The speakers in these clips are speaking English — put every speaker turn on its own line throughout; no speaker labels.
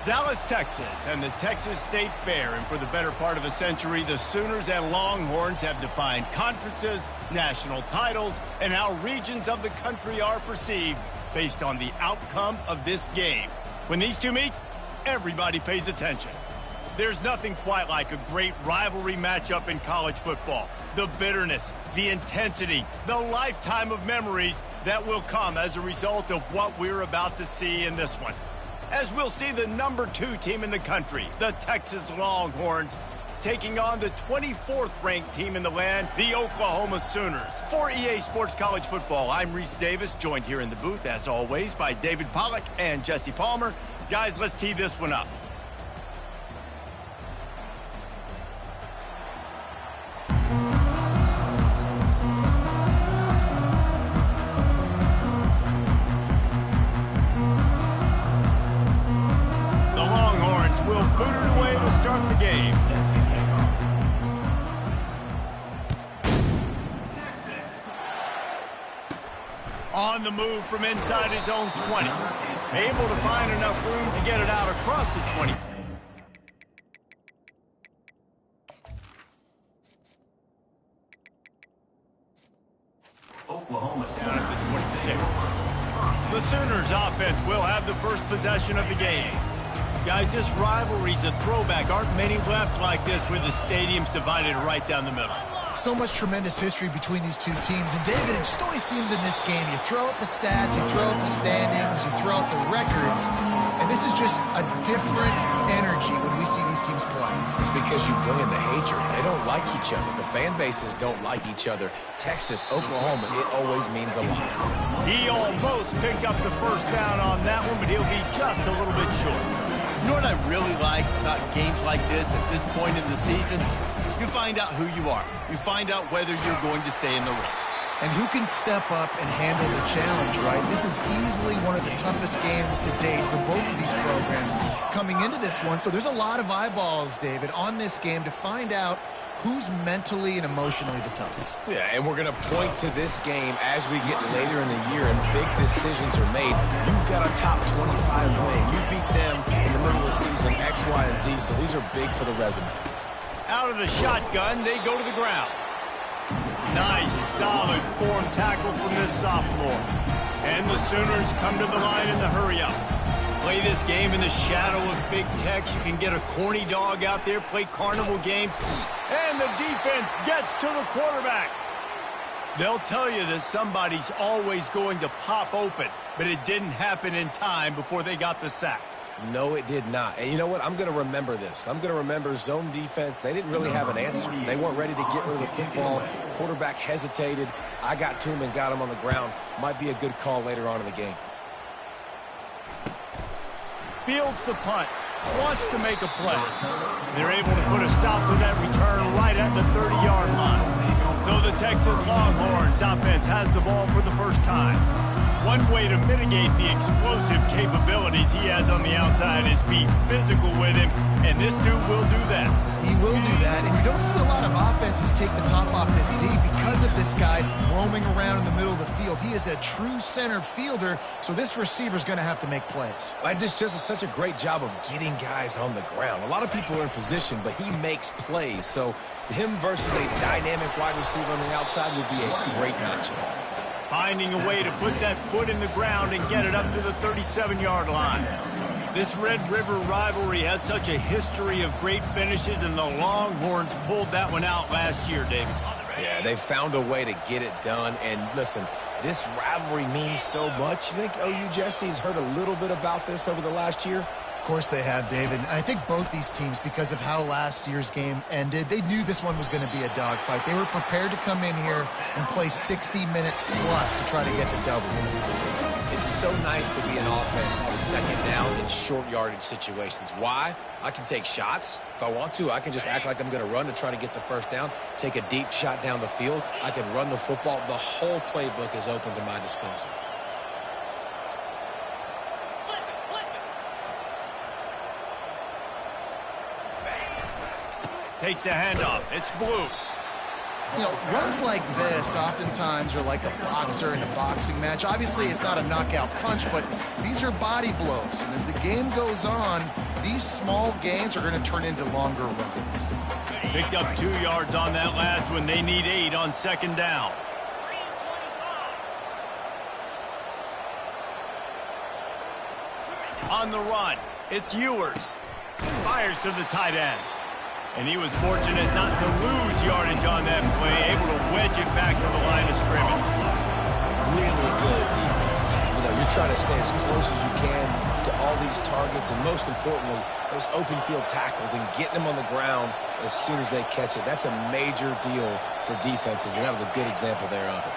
Dallas, Texas, and the Texas State Fair. And for the better part of a century, the Sooners and Longhorns have defined conferences, national titles, and how regions of the country are perceived based on the outcome of this game. When these two meet, everybody pays attention. There's nothing quite like a great rivalry matchup in college football. The bitterness, the intensity, the lifetime of memories that will come as a result of what we're about to see in this one. As we'll see the number 2 team in the country, the Texas Longhorns, taking on the 24th ranked team in the land, the Oklahoma Sooners. For EA Sports College Football, I'm Reese Davis, joined here in the booth, as always, by David Pollack and Jesse Palmer. Guys, let's tee this one up. Boot it away to start the game. On the move from inside his own 20. Able to find enough room to get it out across the 20. Oklahoma down at the 26. The Sooners offense will have the first possession of the game. Guys, this rivalry's a throwback. Aren't many left like this with the stadiums divided right down the middle.
So much tremendous history between these two teams. And, David, it just always seems in this game, you throw out the stats, you throw out the standings, you throw out the records, and this is just a different energy when we see these teams play.
It's because you bring in the hatred. They don't like each other. The fan bases don't like each other. Texas, Oklahoma, it always means a lot.
He almost picked up the first down on that one, but he'll be just a little bit short. You know what I really like about games like this at this point in the season? You find out who you are. You find out whether you're going to stay in the race.
And who can step up and handle the challenge, right? This is easily one of the toughest games to date for both of these programs coming into this one. So there's a lot of eyeballs, David, on this game to find out who's mentally and emotionally the toughest.
Yeah, and we're going to point to this game as we get later in the year and big decisions are made. You've got a top 25 win. You beat them in the middle of the season, X, Y, and Z, so these are big for the resume.
Out of the shotgun, they go to the ground. Nice, solid form tackle from this sophomore. And the Sooners come to the line in the hurry-up. Play this game in the shadow of Big Tex. You can get a corny dog out there, play carnival games. And the defense gets to the quarterback. They'll tell you that somebody's always going to pop open, but it didn't happen in time before they got the sack.
No, it did not. And you know what? I'm going to remember this. I'm going to remember zone defense. They didn't really have an answer. They weren't ready to get rid of the football. Quarterback hesitated. I got to him and got him on the ground. Might be a good call later on in the game.
Fields the punt. Wants to make a play. They're able to put a stop to that return right at the 30-yard line. So the Texas Longhorns offense has the ball for the first time. One way to mitigate the explosive capabilities he has on the outside is be physical with him, and this dude will do that.
He will do that, and you don't see a lot of offenses take the top off this D because of this guy roaming around in the middle of the field. He is a true center fielder, so this receiver's going to have to make plays.
And this just is such a great job of getting guys on the ground. A lot of people are in position, but he makes plays, so him versus a dynamic wide receiver on the outside would be a great matchup.
Finding a way to put that foot in the ground and get it up to the 37-yard line. This Red River rivalry has such a history of great finishes, and the Longhorns pulled that one out last year, David.
Yeah, they found a way to get it done. And listen, this rivalry means so much. You think OU Jesse's heard a little bit about this over the last year?
Of course they have, David. I think both these teams, because of how last year's game ended, they knew this one was going to be a dogfight. They were prepared to come in here and play 60 minutes plus to try to get the double.
It's so nice to be an offense on second down in short yardage situations. Why? I can take shots. If I want to, I can just act like I'm going to run to try to get the first down, take a deep shot down the field. I can run the football. The whole playbook is open to my disposal.
Takes the handoff. It's Blue.
You know, runs like this oftentimes are like a boxer in a boxing match. Obviously, it's not a knockout punch, but these are body blows. And as the game goes on, these small gains are going to turn into longer runs.
Picked up 2 yards on that last one. They need 8 on second down. On the run, it's Ewers. Fires to the tight end. And he was fortunate not to lose yardage on that play, able to wedge it back to the line of scrimmage.
Really good defense. You know, you're trying to stay as close as you can to all these targets, and most importantly, those open field tackles and getting them on the ground as soon as they catch it. That's a major deal for defenses, and that was a good example there of it.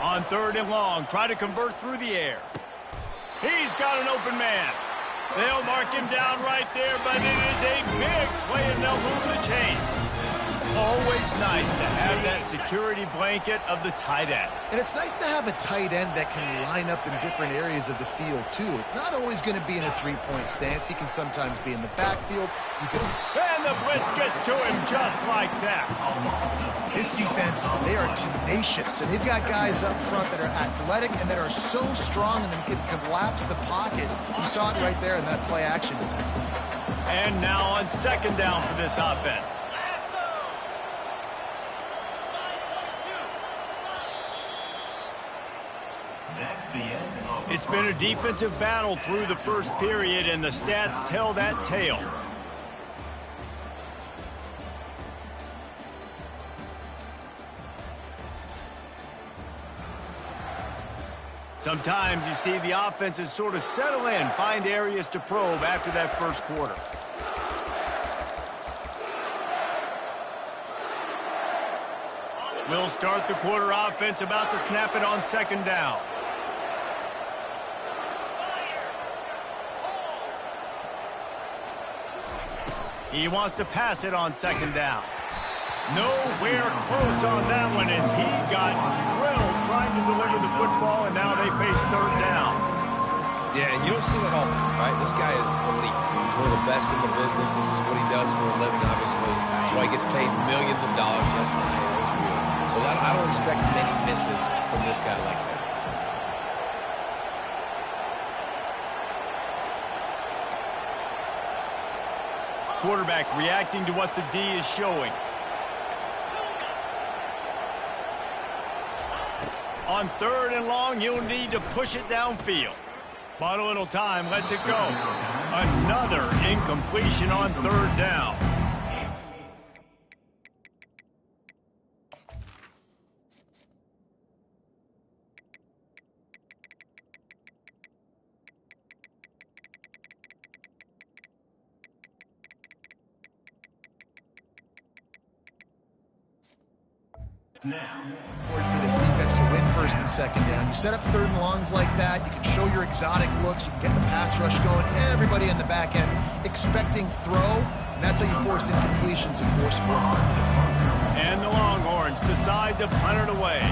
On 3rd and long, try to convert through the air. He's got an open man. They'll mark him down right there, but it is a big play, and they'll move the chains. Always nice to have that security blanket of the tight end.
And it's nice to have a tight end that can line up in different areas of the field, too. It's not always going to be in a three-point stance. He can sometimes be in the backfield.
And the blitz gets to him just like that.
This defense, they are tenacious, and they've got guys up front that are athletic and that are so strong and can collapse the pocket. You saw it right there in that play action.
And now on second down for this offense. It's been a defensive battle through the first period, and the stats tell that tale. Sometimes you see the offenses sort of settle in, find areas to probe after that first quarter. We'll start the quarter offense, about to snap it on second down. He wants to pass it on second down. Nowhere close on that one as he got drilled trying to deliver the football, and now they face third down.
Yeah, and you don't see that often, right? This guy is elite. He's one of the best in the business. This is what he does for a living, obviously. That's why he gets paid millions of dollars. Yes, NIL is real. So I don't expect many misses from this guy like that.
Quarterback reacting to what the D is showing. On 3rd and long, you'll need to push it downfield. But a little time, lets it go. Another incompletion on 3rd down.
For this defense to win 1st and 2nd down. You set up 3rd and longs like that, you can show your exotic looks, you can get the pass rush going, everybody in the back end expecting throw, and that's how you force incompletions and force 4 punts.
And the Longhorns decide to punt it away.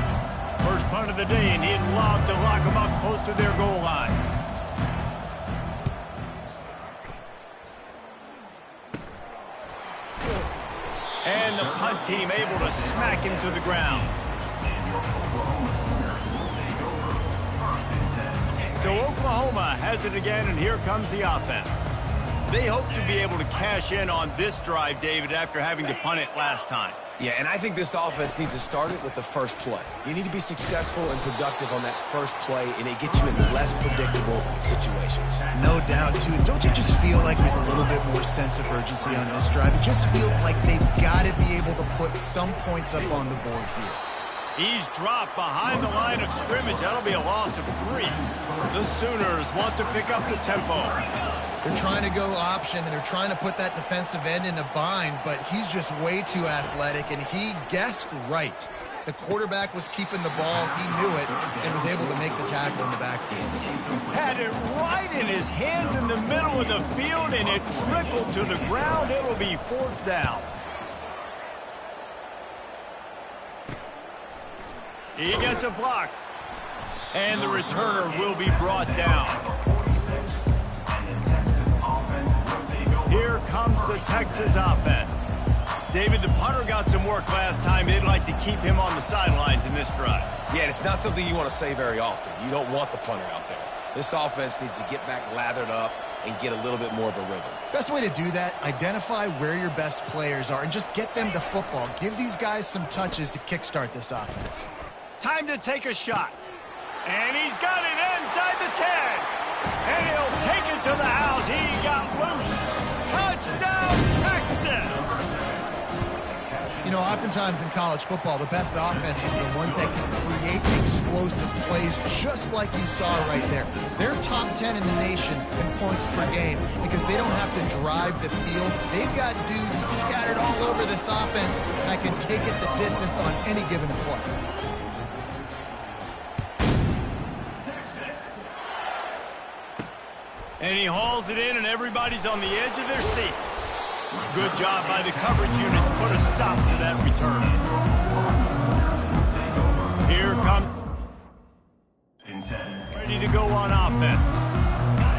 First punt of the day, and he'd love to lock them up close to their goal line. And the punt team able to smack him to the ground. So Oklahoma has it again, and here comes the offense. They hope to be able to cash in on this drive, David, after having to punt it last time.
Yeah, and I think this offense needs to start it with the first play. You need to be successful and productive on that first play, and it gets you in less predictable situations.
No doubt, too. Don't you just feel like there's a little bit more sense of urgency on this drive? It just feels like they've got to be able to put some points up on the board here.
He's dropped behind the line of scrimmage. That'll be a loss of 3. The Sooners want to pick up the tempo.
They're trying to go option, and they're trying to put that defensive end in a bind, but he's just way too athletic, and he guessed right. The quarterback was keeping the ball. He knew it and was able to make the tackle in the backfield.
Had it right in his hands in the middle of the field, and it trickled to the ground. It will be 4th down. He gets a block. And the returner will be brought down. Here comes the Texas offense. David, the punter got some work last time. They'd like to keep him on the sidelines in this drive.
Yeah, it's not something you want to say very often. You don't want the punter out there. This offense needs to get back lathered up and get a little bit more of a rhythm.
Best way to do that, identify where your best players are and just get them the football. Give these guys some touches to kickstart this offense.
Time to take a shot. And he's got it inside the 10. And he'll take it to the house. He got loose. Touchdown, Texas!
You know, oftentimes in college football, the best offenses are the ones that can create explosive plays just like you saw right there. They're top 10 in the nation in points per game because they don't have to drive the field. They've got dudes scattered all over this offense that can take it the distance on any given play.
And he hauls it in, and everybody's on the edge of their seats. Good job by the coverage unit to put a stop to that return. Here comes... ready to go on offense.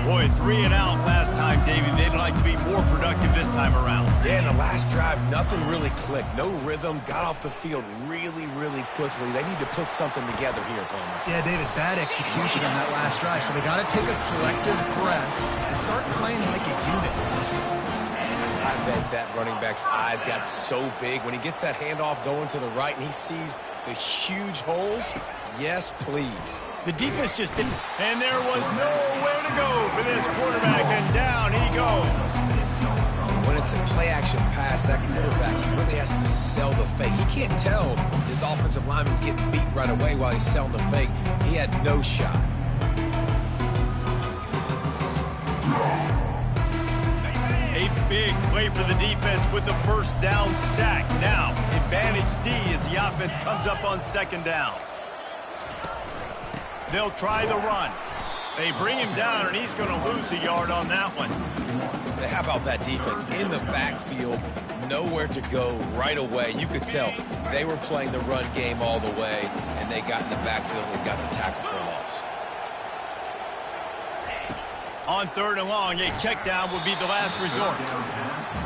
Boy, 3 and out last time, David. They'd like to be more productive this time around.
Yeah, in the last drive, nothing really clicked. No rhythm, got off the field really, really quickly. They need to put something together here, Palmer.
Yeah, David, bad execution on that last drive, so they got to take a collective breath and start playing like a unit.
I bet that running back's eyes got so big. When he gets that handoff going to the right and he sees the huge holes, yes, please.
The defense just didn't... And there was nowhere to go for this quarterback, and down he goes.
When it's a play-action pass, that quarterback, he really has to sell the fake. He can't tell his offensive lineman's getting beat right away while he's selling the fake. He had no shot.
A big play for the defense with the first down sack. Now, advantage D as the offense comes up on second down. They'll try the run. They bring him down, and he's going to lose a yard on that one.
How about that defense in the backfield, nowhere to go right away. You could tell they were playing the run game all the way, and they got in the backfield and got the tackle for a loss.
On 3rd and long, a check down would be the last resort.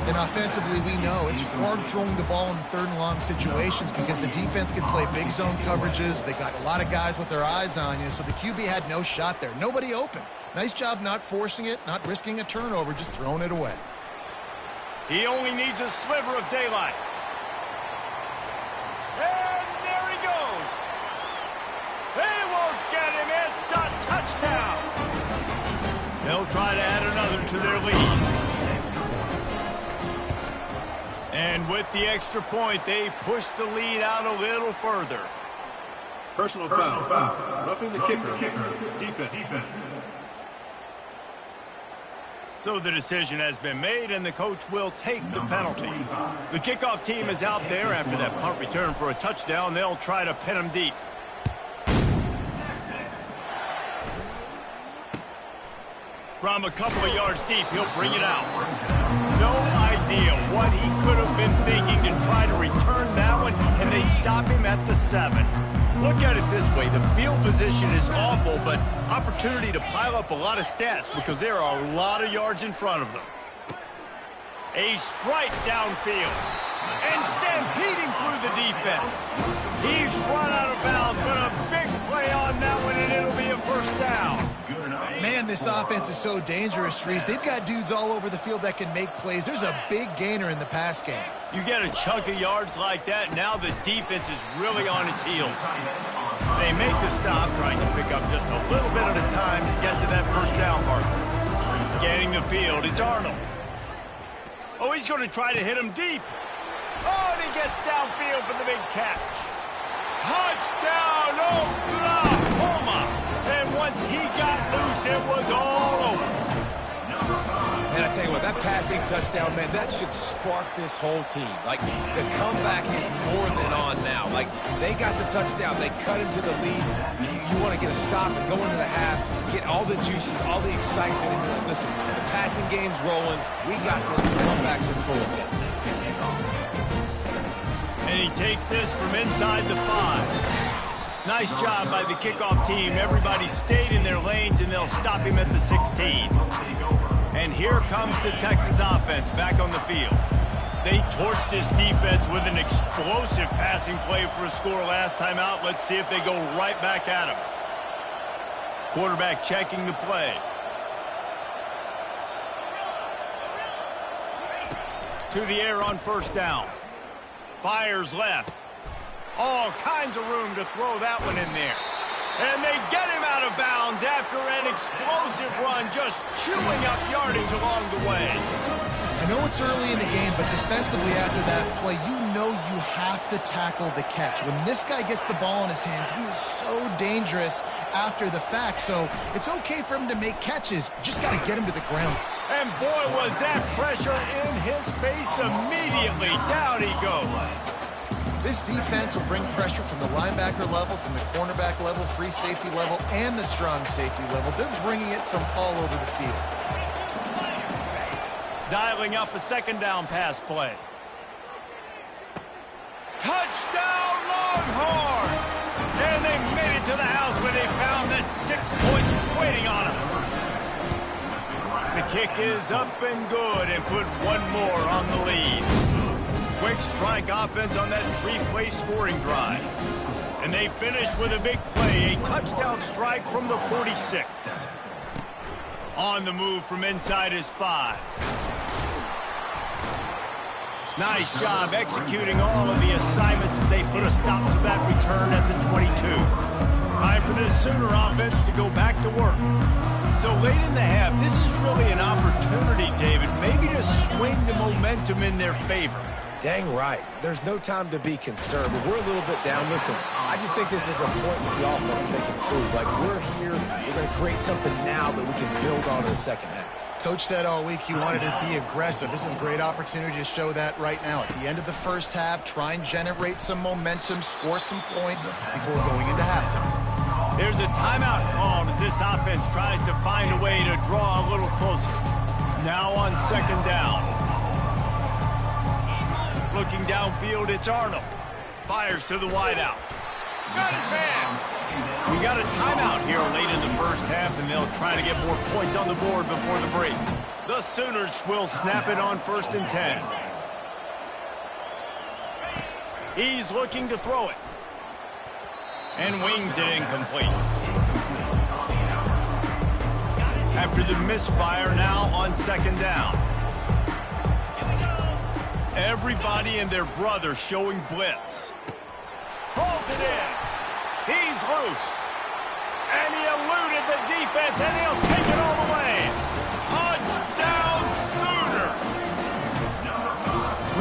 And offensively, we know it's hard throwing the ball in 3rd and long situations because the defense can play big zone coverages. They got a lot of guys with their eyes on you, so the QB had no shot there. Nobody open. Nice job not forcing it, not risking a turnover, just throwing it away.
He only needs a sliver of daylight. And there he goes. They won't get him. It's a touchdown. They'll try to add another to their lead. And with the extra point, they push the lead out a little further.
Personal foul. Roughing the kicker. Defense.
So the decision has been made, and the coach will take the penalty. The kickoff team is out there after that punt return for a touchdown. They'll try to pin him deep. From a couple of yards deep, he'll bring it out. No idea what he could have been thinking to try to return that one, and they stop him at the 7. Look at it this way. The field position is awful, but opportunity to pile up a lot of stats because there are a lot of yards in front of them. A strike downfield. And stampeding through the defense. He's run out of bounds, but a big play on that one, and it'll be a first down.
Man, this offense is so dangerous, Reese. They've got dudes all over the field that can make plays. There's a big gainer in the pass game.
You get a chunk of yards like that, now the defense is really on its heels. They make the stop, trying to pick up just a little bit at a time to get to that first down marker. Scanning the field, it's Arnold. Oh, he's going to try to hit him deep. Oh, and he gets downfield for the big catch. Touchdown, Oklahoma! And once he got loose, it was all over.
And I tell you what, that passing touchdown, man, that should spark this whole team. Like, the comeback is more than on now. Like, they got the touchdown. They cut into the lead. You want to get a stop and go into the half, get all the juices, all the excitement. And listen, the passing game's rolling. We got this. The comeback's in full effect.
And he takes this from inside the 5. Nice job by the kickoff team. Everybody stayed in their lanes, and they'll stop him at the 16. And here comes the Texas offense back on the field. They torched this defense with an explosive passing play for a score last time out. Let's see if they go right back at him. Quarterback checking the play. To the air on first down. Fires left. All kinds of room to throw that one in there. And they get him out of bounds after an explosive run, just chewing up yardage along the way.
I know it's early in the game, but defensively after that play, you know you have to tackle the catch. When this guy gets the ball in his hands, he is so dangerous after the fact. So it's okay for him to make catches. You just got to get him to the ground.
And boy, was that pressure in his face immediately. Down he goes.
This defense will bring pressure from the linebacker level, from the cornerback level, free safety level, and the strong safety level. They're bringing it from all over the field.
Dialing up a second down pass play. Touchdown Longhorn! And they made it to the house where they found that 6 points waiting on them. The kick is up and good and put one more on the lead. Quick strike offense on that 3-play scoring drive. And they finish with a big play, a touchdown strike from the 46. On the move from inside his 5. Nice job executing all of the assignments as they put a stop to that return at the 22. Time for this Sooner offense to go back to work. So late in the half, this is really an opportunity, David, maybe to swing the momentum in their favor.
Dang right. There's no time to be concerned, but we're a little bit down. Listen, I just think this is a point with the offense that they can prove. Like, we're here, we're going to create something now that we can build on in the second half.
Coach said all week he wanted to be aggressive. This is a great opportunity to show that right now. At the end of the first half, try and generate some momentum, score some points before going into halftime.
There's a timeout called as this offense tries to find a way to draw a little closer. Now on second down. Looking downfield, it's Arnold. Fires to the wideout. Got his man. We got a timeout here late in the first half, and they'll try to get more points on the board before the break. The Sooners will snap it on 1st and 10. He's looking to throw it. And wings it incomplete. After the misfire, now on second down. Everybody and their brother showing blitz. Pulls it in. He's loose. And he eluded the defense, and he'll take it all the way. Touchdown, Sooner!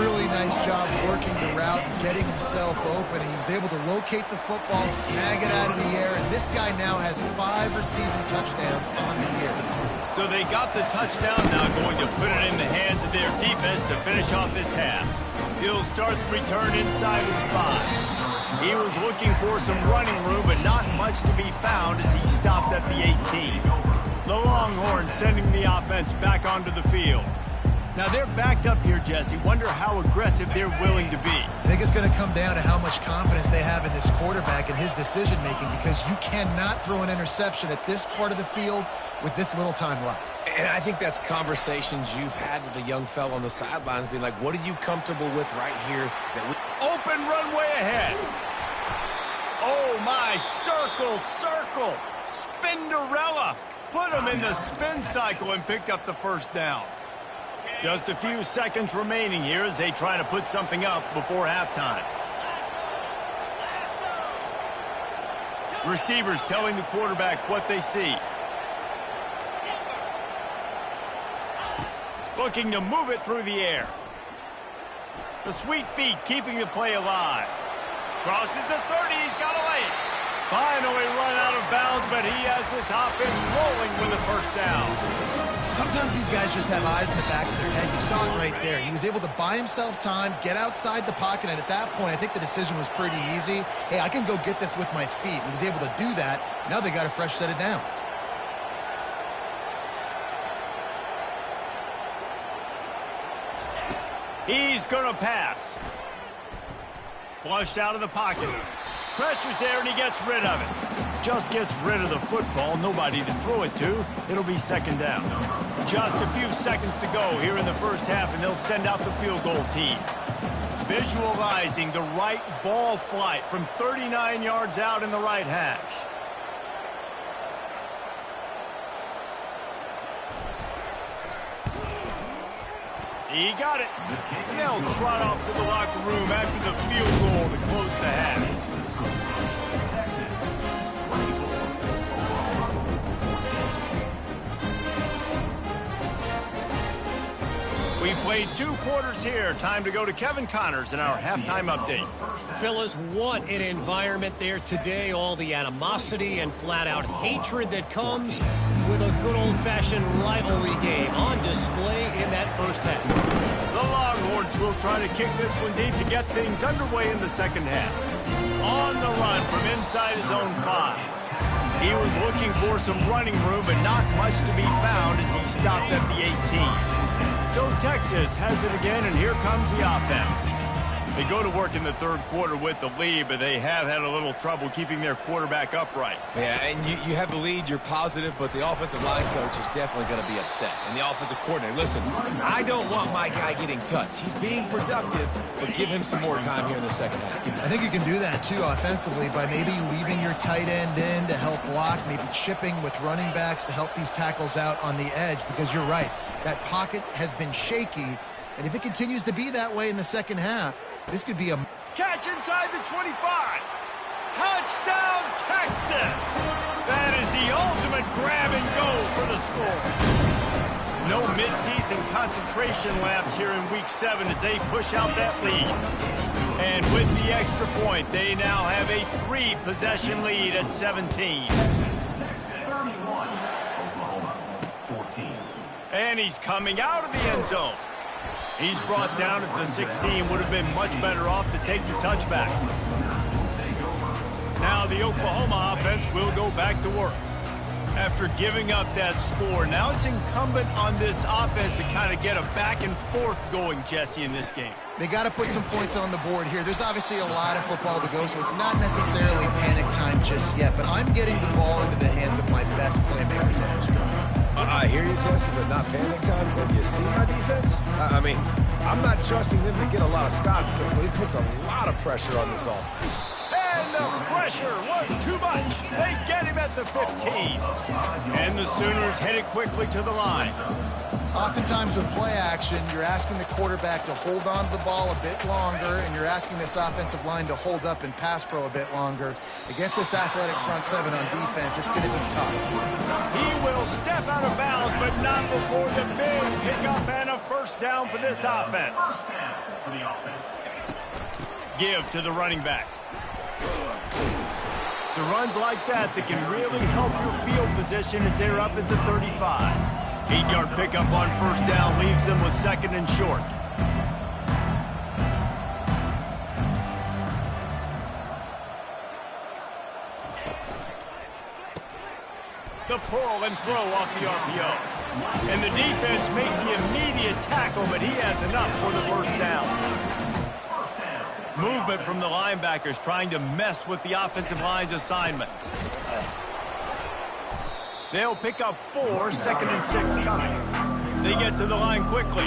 Really nice job working the route, getting himself open. He was able to locate the football, snag it out of the air, and this guy now has 5 receiving touchdowns on the year.
So they got the touchdown, now going to put it in the hands of their defense to finish off this half. He'll start the return inside his 5. He was looking for some running room, but not much to be found as he stopped at the 18. The Longhorns sending the offense back onto the field. Now they're backed up here, Jesse. Wonder how aggressive they're willing to be.
I think it's going to come down to how much confidence they have in this quarterback and his decision-making, because you cannot throw an interception at this part of the field with this little time left.
And I think that's conversations you've had with a young fella on the sidelines, being like, what are you comfortable with right here? That we
open runway ahead. Oh, my. Circle, circle. Spinderella. Put him in the spin cycle and picked up the first down. Just a few seconds remaining here as they try to put something up before halftime. Receivers telling the quarterback what they see. Looking to move it through the air. The sweet feet keeping the play alive. Crosses the 30, he's got to lay it. Finally run out of bounds, but he has this offense rolling with a first down.
Sometimes these guys just have eyes in the back of their head. You saw it right there. He was able to buy himself time, get outside the pocket, and at that point, I think the decision was pretty easy. Hey, I can go get this with my feet. He was able to do that. Now they got a fresh set of downs.
He's going to pass. Flushed out of the pocket. Pressure's there, and he gets rid of it. just gets rid of the football, nobody to throw it to. It'll be second down. Just a few seconds to go here in the first half, and they'll send out the field goal team. Visualizing the right ball flight from 39 yards out in the right hash. He got it. And they'll trot off to the locker room after the field goal to close the half. We played 2 quarters here. Time to go to Kevin Connors in our halftime update.
Fellas, what an environment there today. All the animosity and flat-out hatred that comes with a good old-fashioned rivalry game on display in that first half.
The Longhorns will try to kick this one deep to get things underway in the second half. On the run from inside his own 5. He was looking for some running room, but not much to be found as he stopped at the 18. So Texas has it again, and here comes the offense. They go to work in the third quarter with the lead, but they have had a little trouble keeping their quarterback upright.
Yeah, and you have the lead, you're positive, but the offensive line coach is definitely going to be upset. And the offensive coordinator, listen, I don't want my guy getting touched. He's being productive, but give him some more time here in the second half.
I think you can do that, too, offensively, by maybe leaving your tight end in to help block, maybe chipping with running backs to help these tackles out on the edge, because you're right. That pocket has been shaky, and if it continues to be that way in the second half, this could be a
catch inside the 25. Touchdown, Texas! That is the ultimate grab and go for the score. No midseason concentration laps here in Week 7 as they push out that lead. And with the extra point, they now have a 3-possession lead at 17.
31, Oklahoma, 14.
And he's coming out of the end zone. He's brought down at the 16. Would have been much better off to take the touchback. Now the Oklahoma offense will go back to work. After giving up that score, now it's incumbent on this offense to kind of get a back and forth going, Jesse, in this game.
They got to put some points on the board here. There's obviously a lot of football to go, so it's not necessarily panic time just yet, but I'm getting the ball into the hands of my best playmakers in this drive.
I hear you, Jesse, but not panic time. Have you seen my defense? I mean, I'm not trusting them to get a lot of stops, so it puts a lot of pressure on this offense.
And the pressure was too much. They get him at the 15. And the Sooners headed quickly to the line.
Oftentimes with play action, you're asking the quarterback to hold on to the ball a bit longer, and you're asking this offensive line to hold up in pass pro a bit longer. Against this athletic front 7 on defense, it's going to be tough.
He will step out of bounds, but not before the big pickup and a first down for this offense. Give to the running back. It's runs like that that can really help your field position as they're up at the 35. 8-yard pickup on first down leaves them with second and short. The pull and throw off the RPO. And the defense makes the immediate tackle, but he has enough for the first down. Movement from the linebackers trying to mess with the offensive line's assignments. They'll pick up 4, second and 6 coming. They get to the line quickly.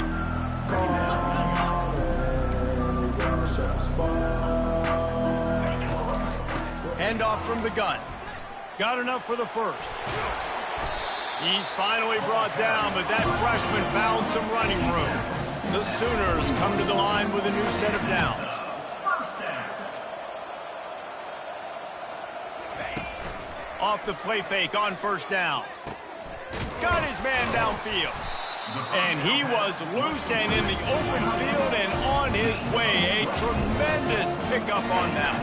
Hand off from the gun. Got enough for the first. He's finally brought down, but that freshman found some running room. The Sooners come to the line with a new set of downs. Off the play fake on first down. Got his man downfield. And he was loose and in the open field and on his way. A tremendous pickup on that.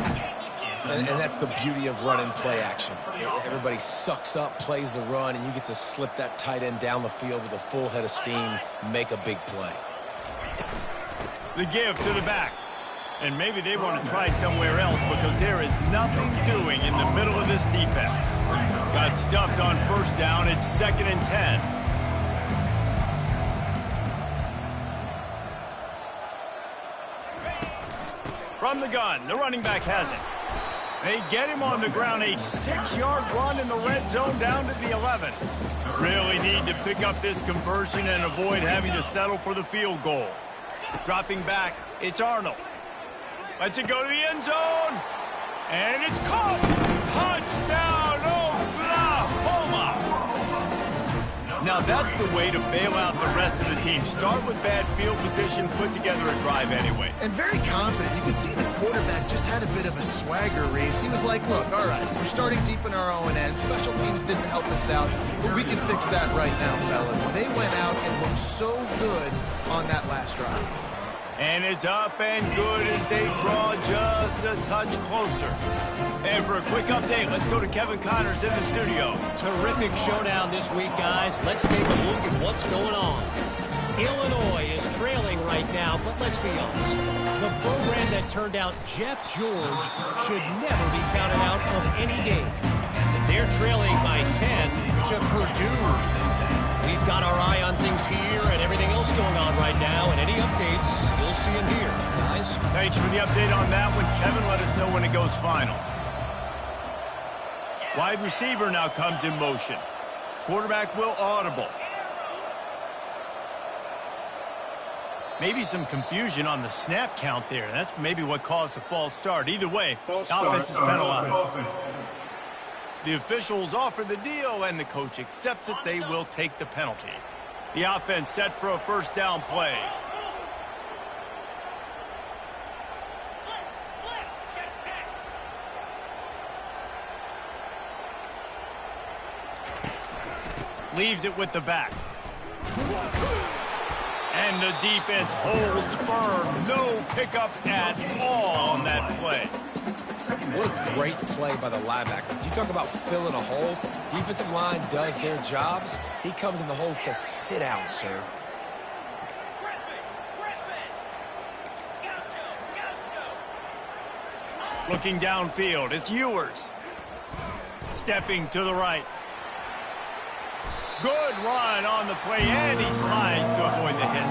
And that's the beauty of running play action. Everybody sucks up, plays the run, and you get to slip that tight end down the field with a full head of steam, make a big play.
The give to the back. And maybe they want to try somewhere else because there is nothing doing in the middle of this defense. Got stuffed on first down. It's second and 10. From the gun, the running back has it. They get him on the ground, a 6-yard run in the red zone down to the 11. Really need to pick up this conversion and avoid having to settle for the field goal. Dropping back, it's Arnold. Lets it go to the end zone. And it's caught. Touchdown, Oklahoma. Now that's the way to bail out the rest of the team. Start with bad field position, put together a drive anyway.
And very confident. You can see the quarterback just had a bit of a swagger race. He was like, look, all right, we're starting deep in our own end. Special teams didn't help us out, but we can fix that right now, fellas. And they went out and looked so good on that last drive.
And it's up and good as they draw just a touch closer. And for a quick update, let's go to Kevin Connors in the studio.
Terrific showdown this week, guys. Let's take a look at what's going on. Illinois is trailing right now, but let's be honest. The program that turned out Jeff George should never be counted out of any game. They're trailing by 10 to Purdue. We've got our eye on things here and everything else going on right now, and any updates, you'll see them here, guys.
Thanks for the update on that one. Kevin, let us know when it goes final. Wide receiver now comes in motion. Quarterback will audible. Maybe some confusion on the snap count there. That's maybe what caused the false start. Either way, offense is penalized. The officials offer the deal, and the coach accepts it. They will take the penalty. The offense set for a first down play. Leaves it with the back. And the defense holds firm. No pickup at all on that play.
What a great play by the linebacker. You talk about filling a hole. Defensive line does their jobs. He comes in the hole and says, sit down, sir.
Looking downfield, it's Ewers. Stepping to the right. Good run on the play, and he slides to avoid the hit.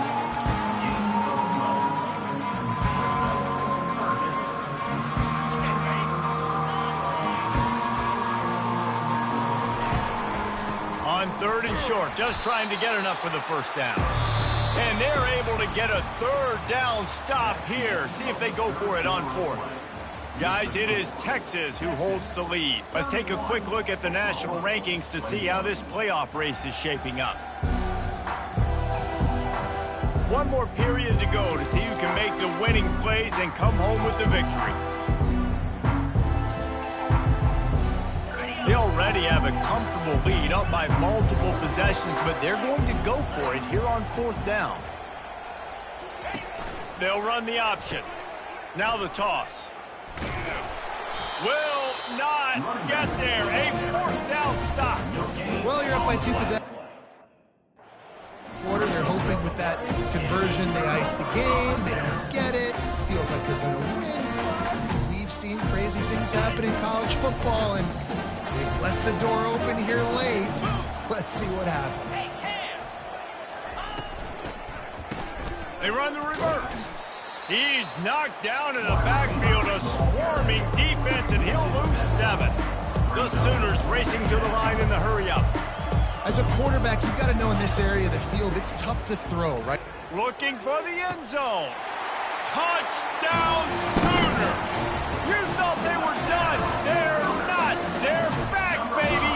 On 3rd and short, just trying to get enough for the first down. And they're able to get a 3rd down stop here. See if they go for it on 4th. Guys, it is Texas who holds the lead. Let's take a quick look at the national rankings to see how this playoff race is shaping up. One more period to go to see who can make the winning plays and come home with the victory. They already have a comfortable lead, up by multiple possessions, but they're going to go for it here on 4th down. They'll run the option. Now the toss. Will not get there. A 4th down stop.
Well, you're up by 2 possessions. They're hoping with that conversion they ice the game. They don't get it. Feels like they're going to win. But we've seen crazy things happen in college football, and they've left the door open here late. Let's see what happens.
They run the reverse. He's knocked down in the backfield, a swarming defense, and he'll lose 7. The Sooners racing to the line in the hurry-up.
As a quarterback, you've got to know in this area of the field, it's tough to throw, right?
Looking for the end zone. Touchdown, Sooners! You thought they were done. They're not. They're back, baby.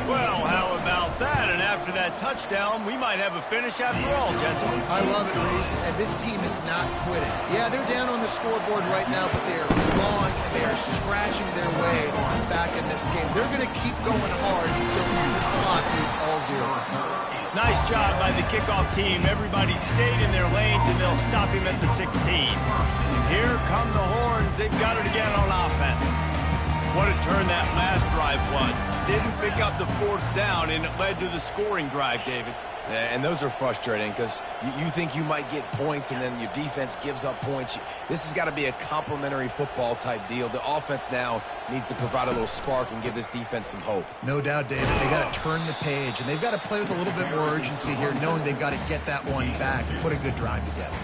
Well, how about that? And after that touchdown, we might have a finish after all, Jesse.
I love it, Reese, and this team is not quitting. Yeah, they're down on the scoreboard right now, but they are clawing, they are scratching their way back in this game. They're going to keep going hard until this clock reads all 0.
Nice job by the kickoff team. Everybody stayed in their lanes, and they'll stop him at the 16. And here come the Horns. They've got it again on offense. What a turn that last drive was. Didn't pick up the 4th down, and it led to the scoring drive, David.
Yeah, and those are frustrating because you think you might get points and then your defense gives up points. This has got to be a complementary football type deal. The offense now needs to provide a little spark and give this defense some hope.
No doubt, David. They got to turn the page, and they've got to play with a little bit more urgency here, knowing they've got to get that one back and put a good drive together.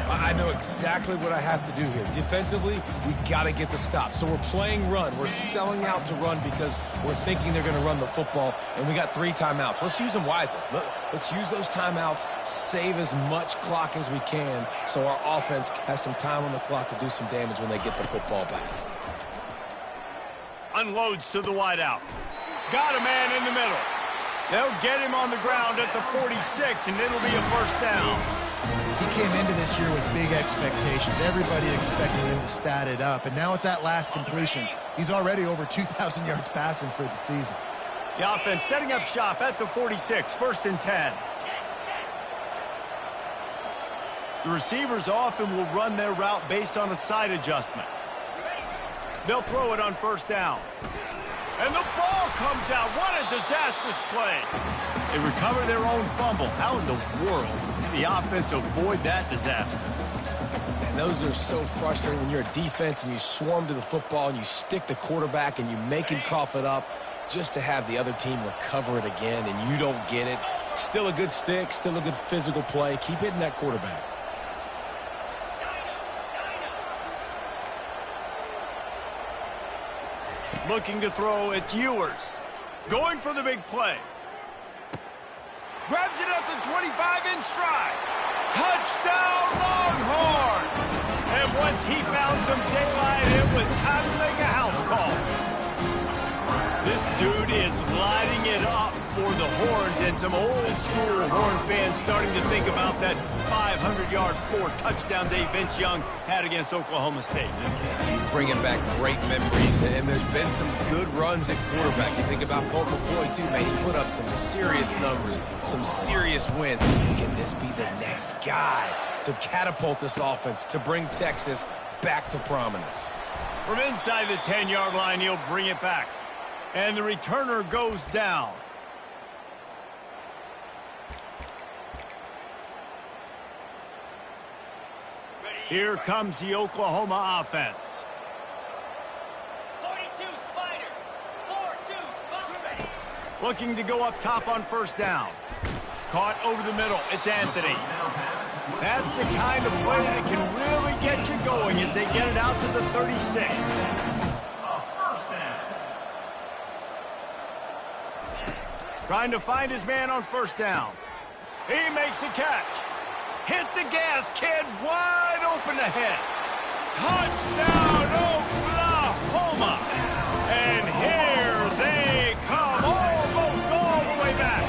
I know exactly what I have to do here. Defensively, we got to get the stop. So we're playing run. We're selling out to run because we're thinking they're going to run the football, and we got 3 timeouts. Let's use them wisely. Let's use those timeouts, save as much clock as we can so our offense has some time on the clock to do some damage when they get the football back.
Unloads to the wideout. Got a man in the middle. They'll get him on the ground at the 46, and it'll be a first down.
He came into this year with big expectations. Everybody expecting him to stat it up. And now with that last completion, he's already over 2,000 yards passing for the season.
The offense setting up shop at the 46, 1st and 10. The receivers often will run their route based on a side adjustment. They'll throw it on 1st down. And the ball comes out. What a disastrous play. They recover their own fumble. How in the world did the offense avoid that disaster?
And those are so frustrating when you're a defense and you swarm to the football and you stick the quarterback and you make him cough it up just to have the other team recover it again and you don't get it. Still a good stick, still a good physical play. Keep hitting that quarterback.
Looking to throw, it's Ewers. Going for the big play. Grabs it at the 25 in stride. Touchdown, Longhorn! And once he found some daylight, it was time to make a house call. This dude is lighting it up for the Horns, and some old-school Horn fans starting to think about that 500-yard 4-touchdown day Vince Young had against Oklahoma State.
Bringing back great memories, and there's been some good runs at quarterback. You think about Colt McCoy, too, man. He put up some serious numbers, some serious wins. Can this be the next guy to catapult this offense, to bring Texas back to prominence?
From inside the 10-yard line, he'll bring it back. And the returner goes down. Here comes the Oklahoma offense.
42 Spider. 4-2 Spider.
Looking to go up top on 1st down. Caught over the middle. It's Anthony. That's the kind of play that can really get you going as they get it out to the 36. Trying to find his man on 1st down. He makes a catch. Hit the gas, kid. Wide open ahead. Touchdown, Oklahoma. And here they come, almost all the way back.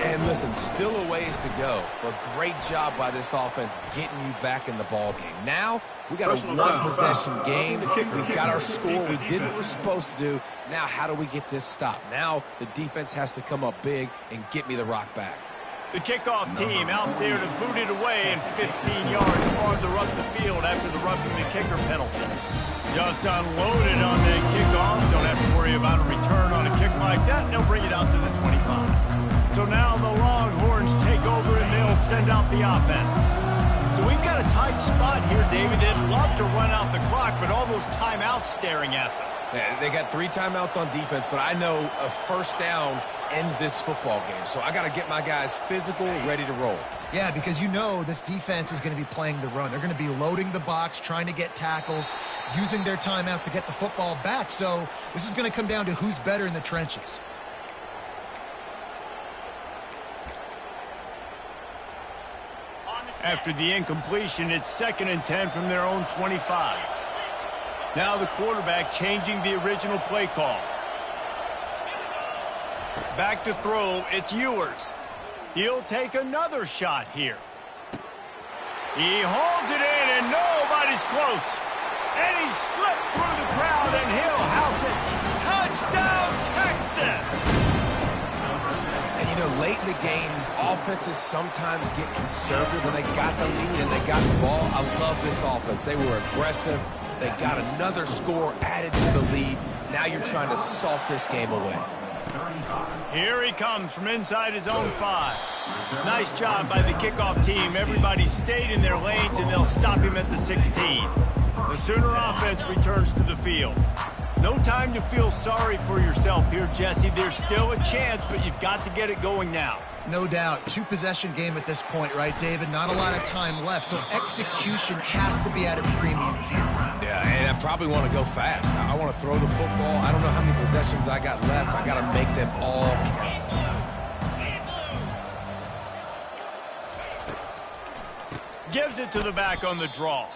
And listen, still a ways to go, but great job by this offense getting you back in the ball game. Now, we got a one-possession game. We've got our score. We did what we're supposed to do. Now, how do we get this stop? Now, the defense has to come up big and get me the rock back.
The kickoff team out there to boot it away and 15 yards farther up the field after the roughing the kicker penalty. Just unloaded on the kickoff. Don't have to worry about a return on a kick like that. They'll bring it out to the 25. So now the Longhorns take over and they'll send out the offense. So we've got a tight spot here, David. They'd love to run out the clock, but all those timeouts staring at them.
Yeah, they got 3 timeouts on defense, but I know a 1st down ends this football game. So I got to get my guys physical, ready to roll.
Yeah, because you know this defense is going to be playing the run. They're going to be loading the box, trying to get tackles, using their timeouts to get the football back. So this is going to come down to who's better in the trenches.
After the incompletion, it's 2nd and 10 from their own 25. Now the quarterback changing the original play call. Back to throw, it's Ewers. He'll take another shot here. He holds it in, and nobody's close. And he slipped through the crowd, and he'll house it. Touchdown, Texas!
And, you know, late in the games, offenses sometimes get conservative when they got the lead and they got the ball. I love this offense. They were aggressive. They got another score added to the lead. Now you're trying to salt this game away.
Here he comes from inside his own 5. Nice job by the kickoff team. Everybody stayed in their lanes, and they'll stop him at the 16. The Sooner offense returns to the field. No time to feel sorry for yourself here, Jesse. There's still a chance, but you've got to get it going now.
No doubt. Two-possession game at this point, right, David? Not a lot of time left, so execution has to be at a premium here.
Yeah, and I probably want to go fast. I want to throw the football. I don't know how many possessions I got left. I got to make them all count.
Gives it to the back on the draw.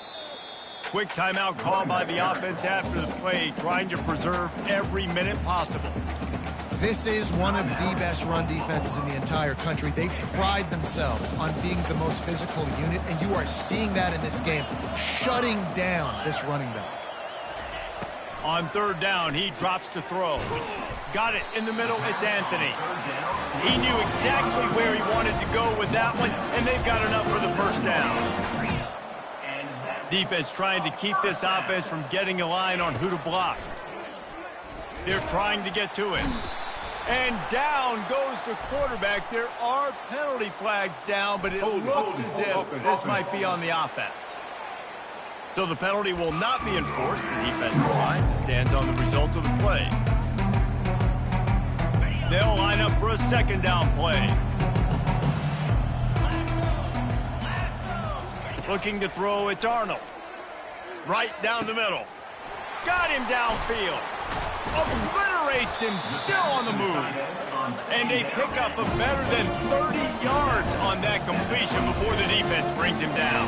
Quick timeout call by the offense after the play, trying to preserve every minute possible.
This is one of the best run defenses in the entire country. They pride themselves on being the most physical unit, and you are seeing that in this game, shutting down this running back.
On third down, he drops to throw. Got it in the middle, it's Anthony. He knew exactly where he wanted to go with that one, and they've got enough for the first down. Defense trying to keep this offense from getting a line on who to block. They're trying to get to it. And down goes the quarterback. There are penalty flags down, but it looks as if this might be on the offense. So the penalty will not be enforced. The defense lines and stands on the result of the play. They'll line up for a second down play. Looking to throw, it's Arnold. Right down the middle. Got him downfield. Obliterates him, still on the move. And a pickup of better than 30 yards on that completion before the defense brings him down.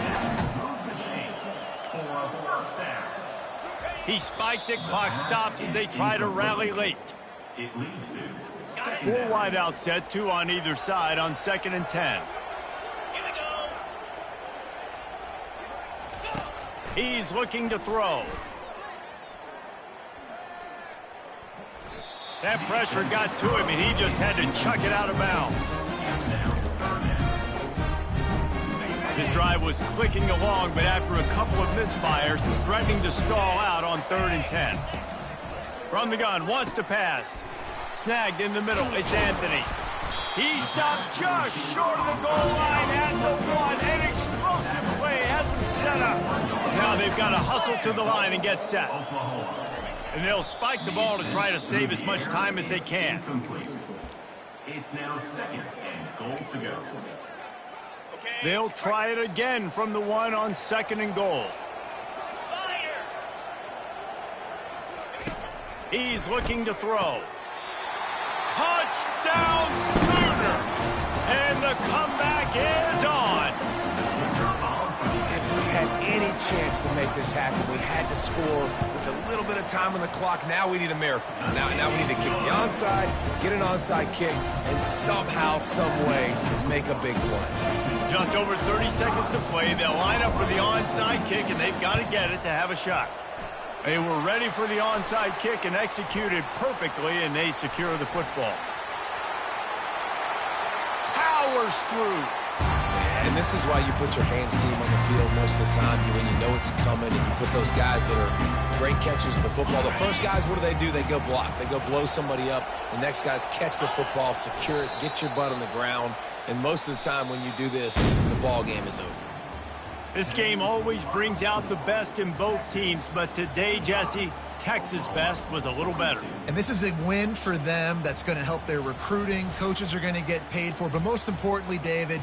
He spikes it, clock stops as they try to rally late. Four wide out set, two on either side on 2nd and 10. He's looking to throw. That pressure got to him, and he just had to chuck it out of bounds. This drive was clicking along, but after a couple of misfires, threatening to stall out on 3rd and 10. From the gun, wants to pass. Snagged in the middle, it's Anthony. He stopped just short of the goal line at the 1. An explosive play has him set up. Now they've got to hustle to the line and get set. And they'll spike the ball to try to save as much time as they can.
It's now 2nd and goal to go.
They'll try it again from the 1 on 2nd and goal. He's looking to throw. Touchdown Sooner! And the comeback is on.
If we had any chance to make this happen, we had to score with a little bit of time on the clock. Now we need a miracle. Now we need to kick the onside, get an onside kick, and somehow, some way, make a big play.
Just over 30 seconds to play. They'll line up for the onside kick, and they've got to get it to have a shot. They were ready for the onside kick and executed perfectly, and they secure the football. Powers through.
And this is why you put your hands team on the field most of the time, when you know it's coming, and you put those guys that are great catchers of the football. The first guys, what do? They go block. They go blow somebody up. The next guys catch the football, secure it, get your butt on the ground. And most of the time when you do this, the ball game is over.
This game always brings out the best in both teams, but today, Jesse, Texas' best was a little better.
And this is a win for them that's going to help their recruiting. Coaches are going to get paid for, but most importantly, David,